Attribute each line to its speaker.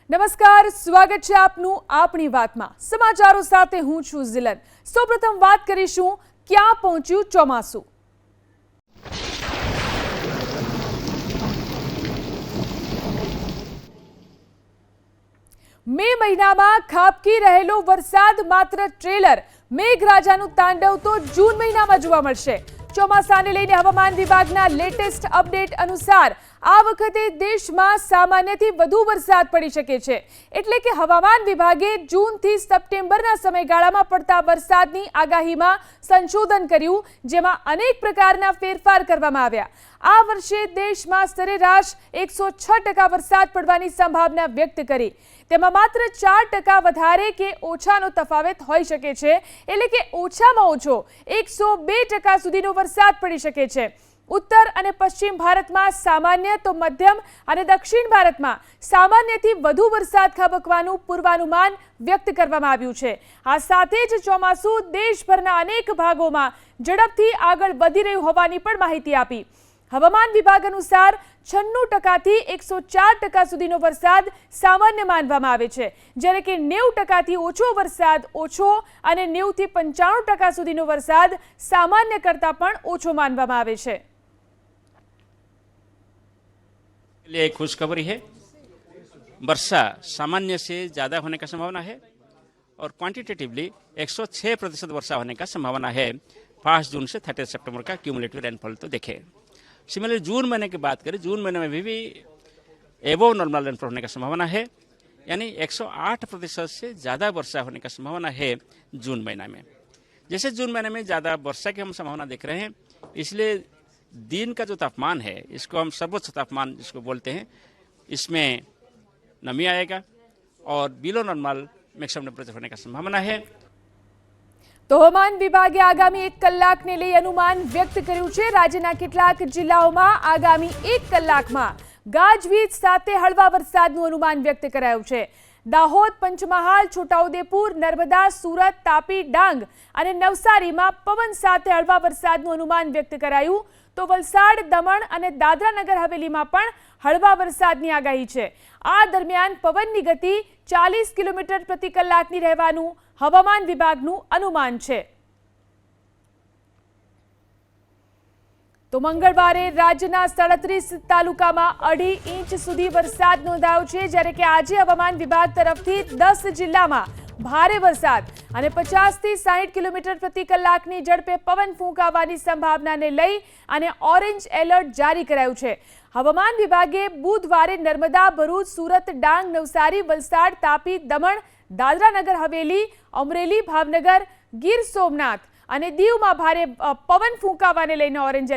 Speaker 1: નમસ્કાર, સ્વાગત છે આપનું આપણી વાતમાં। સમાચારો સાથે હું છું ઝિલન। સૌપ્રથમ વાત કરીશું ક્યાં પહોંચ્યું ચોમાસું। મે મહિનામાં ખાબકી રહેલો વરસાદ માત્ર ટ્રેલર। મેઘરાજાનું તાંડવ તો જૂન મહિનામાં જોવા મળશે। ચોમાસાને લઈને હવામાન વિભાગના લેટેસ્ટ અપડેટ અનુસાર આ વખતે દેશમાં સામાન્યથી વધુ વરસાદ પડી શકે છે। એટલે કે હવામાન વિભાગે જૂનથી સપ્ટેમ્બરના સમયગાળામાં પડતા વરસાદની આગાહીમાં સંશોધન કર્યું, જેમાં અનેક પ્રકારના ફેરફાર કરવામાં આવ્યા। આ વર્ષે દેશમાં સરેરાશ 106% વરસાદ પડવાની સંભાવના વ્યક્ત કરી। તેમાં માત્ર 4% વધારે કે ઓછાનો તફાવત હોઈ શકે છે, એટલે કે ઓછામાં ઓછો 102% સુધીનો વરસાદ પડી શકે છે। ઉત્તર અને પશ્ચિમ ભારતમાં સામાન્ય તો મધ્યમ અને દક્ષિણ ભારતમાં સામાન્યથી વધુ વરસાદ ખાબકવાનું પૂર્વાનુમાન વ્યક્ત કરવામાં આવ્યું છે। આ સાથે જ ચોમાસું દેશભરના અનેક ભાગોમાં ઝડપથી આગળ વધી રહ્યું હોવાની પણ માહિતી આપી। હવામાન વિભાગ અનુસાર 96% થી 104% સુધીનો વરસાદ સામાન્ય માનવામાં આવે છે, જ્યારે કે 90% થી ઓછો વરસાદ ઓછો અને 90 થી 95% સુધીનો વરસાદ સામાન્ય કરતાં પણ ઓછો માનવામાં આવે છે।
Speaker 2: लिए एक खुशखबरी है। वर्षा सामान्य से ज़्यादा होने का संभावना है और क्वांटिटेटिवली 106% वर्षा होने का संभावना है। 5 जून से 30 सितंबर का क्यूमुलेटिव रेनफॉल तो देखें। सिमिलरली जून महीने की बात करें, जून महीने में भी एबोव नॉर्मल रेनफॉल होने का संभावना है, यानी 108% से ज़्यादा वर्षा होने का संभावना है जून महीना में। जैसे जून महीने में ज़्यादा वर्षा की हम संभावना देख रहे हैं, इसलिए दिन का जो तापमान है, इसको हम सर्वोच्च तापमान जिसको बोलते हैं, इसमें नमी आएगा और बिलो नॉर्मल मैक्सिमम टेम्परेचर होने का संभावना है।
Speaker 1: तो हवामान विभागे आगामी 1 કલાકને લઈ અનુમાન વ્યક્ત કર્યું છે। રાજ્યના કેટલાક જિલ્લાઓમાં આગામી 1 કલાકમાં ગાજવીજ સાથે હળવા વરસાદનું અનુમાન વ્યક્ત કરાયું છે। દાહોદ, પંચમહાલ, છોટાઉદેપુર, નર્મદા, સુરત, તાપી, ડાંગ અને નવસારીમાં પવન સાથે હળવા વરસાદનું અનુમાન વ્યક્ત કરાયું। તો વલસાડ, દમણ અને દાદરા નગર હવેલીમાં પણ હળવા વરસાદની આગાહી છે। આ દરમિયાન પવનની ગતિ 40 કિલોમીટર પ્રતિ કલાકની રહેવાનું હવામાન વિભાગનું અનુમાન છે। તો મંગળવારે રાજ્યના 37 તાલુકામાં 2.5 ઇંચ સુધી વરસાદ નોંધાયો છે, જ્યારે કે આજે હવામાન વિભાગ તરફથી 10 જિલ્લામાં ભારે વરસાદ અને 50 થી 60 કિલોમીટર પ્રતિ કલાકની ઝડપે પવન ફૂંકાવાની સંભાવનાને લઈ અને ઓરેન્જ એલર્ટ જારી કરાયું છે। હવામાન વિભાગે બુધવારે નર્મદા, ભરૂચ, સુરત, ડાંગ, નવસારી, વલસાડ, તાપી, દમણ, દાદરા નગર હવેલી, અમરેલી, ભાવનગર, ગીર સોમનાથ અને દીવમાં ભારે પવન ફૂંકાવાને લઈને ઓરેન્જ એલર્ટ